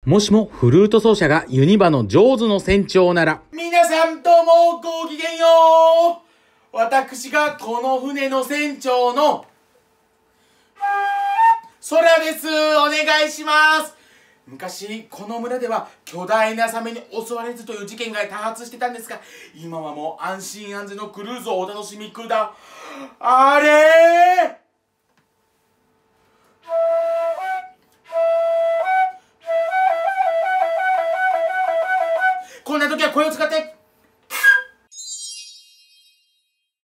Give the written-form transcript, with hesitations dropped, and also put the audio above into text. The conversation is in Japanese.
もしもフルート奏者がユニバのジョーズの船長なら。皆さんどうもごきげんよう。私がこの船の船長の空です。お願いします。昔この村では巨大なサメに襲われずという事件が多発してたんですが、今はもう安心安全のクルーズをお楽しみくだあれー。こんな時は声を使って